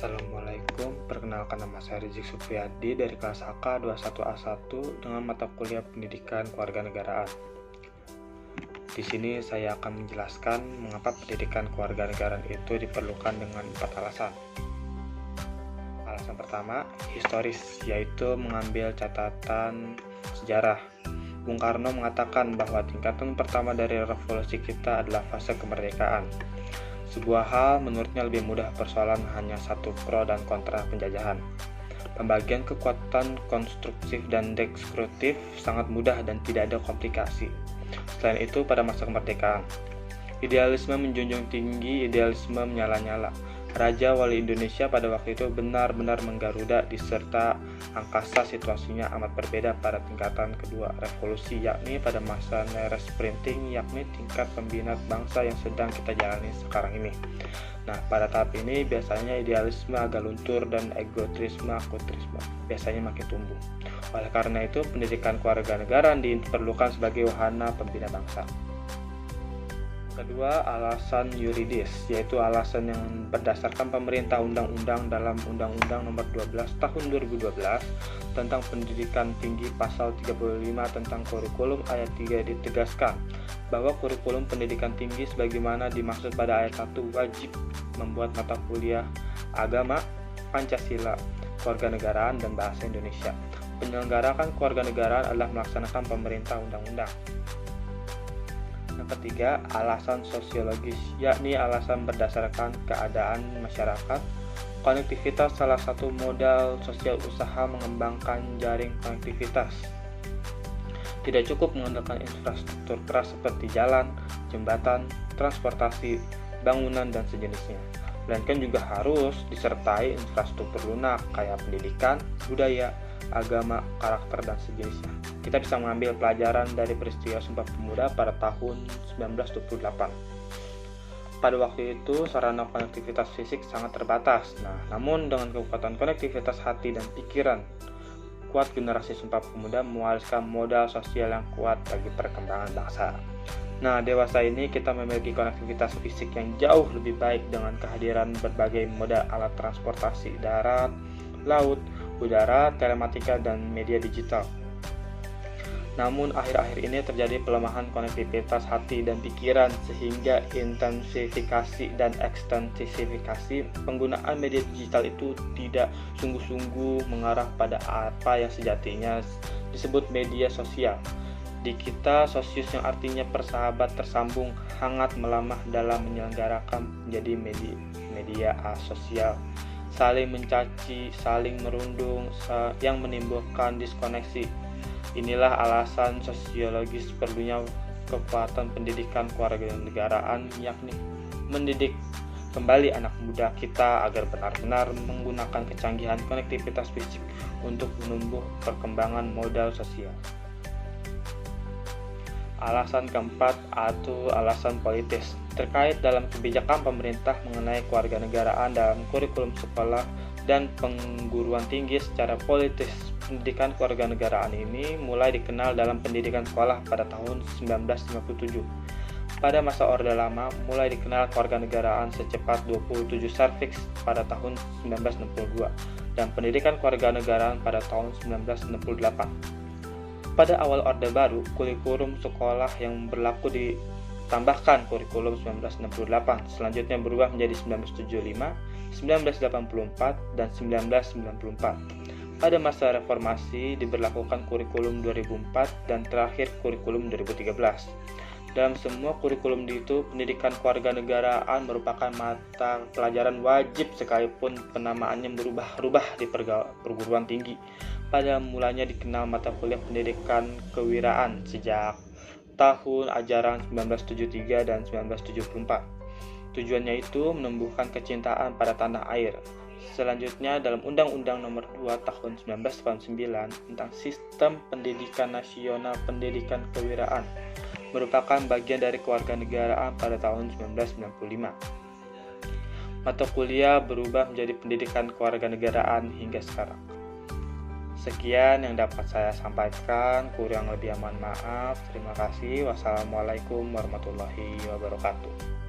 Assalamualaikum, perkenalkan nama saya Rizik Supriyadi dari kelas AK 21A1 dengan mata kuliah Pendidikan Kewarganegaraan. Di sini saya akan menjelaskan mengapa pendidikan kewarganegaraan itu diperlukan dengan 4 alasan. Alasan pertama, historis, yaitu mengambil catatan sejarah. Bung Karno mengatakan bahwa tingkatan pertama dari revolusi kita adalah fase kemerdekaan. Sebuah hal menurutnya lebih mudah persoalan hanya satu pro dan kontra penjajahan. Pembagian kekuatan konstruktif dan destruktif sangat mudah dan tidak ada komplikasi. Selain itu, pada masa kemerdekaan, idealisme menjunjung tinggi, idealisme menyala-nyala. Raja Wali Indonesia pada waktu itu benar-benar menggaruda diserta angkasa situasinya amat berbeda pada tingkatan kedua revolusi, yakni pada masa neres printing, yakni tingkat pembina bangsa yang sedang kita jalani sekarang ini. Nah, pada tahap ini biasanya idealisme agak luntur dan egotrisme, akutrisme biasanya makin tumbuh. Oleh karena itu, pendidikan kewarganegaraan diperlukan sebagai wahana pembina bangsa. Kedua, alasan yuridis, yaitu alasan yang berdasarkan pemerintah undang-undang dalam Undang-Undang Nomor 12 Tahun 2012 tentang Pendidikan Tinggi Pasal 35 tentang kurikulum ayat 3 ditegaskan bahwa kurikulum pendidikan tinggi sebagaimana dimaksud pada ayat 1 wajib membuat mata kuliah agama, Pancasila, kewarganegaraan, dan bahasa Indonesia. Penyelenggaraan kewarganegaraan adalah melaksanakan pemerintah undang-undang. Yang ketiga, alasan sosiologis, yakni alasan berdasarkan keadaan masyarakat. Konektivitas salah satu modal sosial usaha mengembangkan jaring konektivitas. Tidak cukup mengandalkan infrastruktur keras seperti jalan, jembatan, transportasi, bangunan, dan sejenisnya. Melainkan juga harus disertai infrastruktur lunak kayak pendidikan, budaya, agama, karakter, dan sejenisnya. Kita bisa mengambil pelajaran dari peristiwa Sumpah Pemuda pada tahun 1928. Pada waktu itu, sarana konektivitas fisik sangat terbatas. Namun dengan kekuatan konektivitas hati dan pikiran kuat, generasi Sumpah Pemuda mewariskan modal sosial yang kuat bagi perkembangan bangsa. Dewasa ini kita memiliki konektivitas fisik yang jauh lebih baik dengan kehadiran berbagai moda alat transportasi darat, laut, udara, telematika, dan media digital. Namun akhir-akhir ini terjadi pelemahan konektivitas hati dan pikiran sehingga intensifikasi dan ekstensifikasi penggunaan media digital itu tidak sungguh-sungguh mengarah pada apa yang sejatinya disebut media sosial. Di kita, sosius yang artinya persahabat tersambung hangat melamah dalam menyelenggarakan menjadi media asosial, saling mencaci, saling merundung, yang menimbulkan diskoneksi. Inilah alasan sosiologis perlunya kekuatan pendidikan kewarganegaraan, yakni mendidik kembali anak muda kita agar benar-benar menggunakan kecanggihan konektivitas fisik untuk menumbuh perkembangan modal sosial. Alasan keempat, atau alasan politis, terkait dalam kebijakan pemerintah mengenai kewarganegaraan dalam kurikulum sekolah dan perguruan tinggi secara politis. Pendidikan kewarganegaraan ini mulai dikenal dalam pendidikan sekolah pada tahun 1957. Pada masa Orde Lama, mulai dikenal kewarganegaraan secepat 27 Serviks pada tahun 1962 dan pendidikan kewarganegaraan pada tahun 1968. Pada awal Orde Baru, kurikulum sekolah yang berlaku ditambahkan kurikulum 1968, selanjutnya berubah menjadi 1975, 1984, dan 1994. Pada masa reformasi diberlakukan kurikulum 2004 dan terakhir kurikulum 2013. Dalam semua kurikulum itu, pendidikan kewarganegaraan merupakan mata pelajaran wajib sekalipun penamaannya berubah-ubah di perguruan tinggi. Pada mulanya dikenal mata kuliah pendidikan kewiraan sejak tahun ajaran 1973 dan 1974. Tujuannya itu menumbuhkan kecintaan pada tanah air. Selanjutnya dalam Undang-Undang Nomor 2 Tahun 1989 tentang Sistem Pendidikan Nasional Pendidikan Kewiraan merupakan bagian dari kewarganegaraan pada tahun 1995. Mata kuliah berubah menjadi pendidikan kewarganegaraan hingga sekarang. Sekian yang dapat saya sampaikan, kurang lebih mohon maaf. Terima kasih. Wassalamualaikum warahmatullahi wabarakatuh.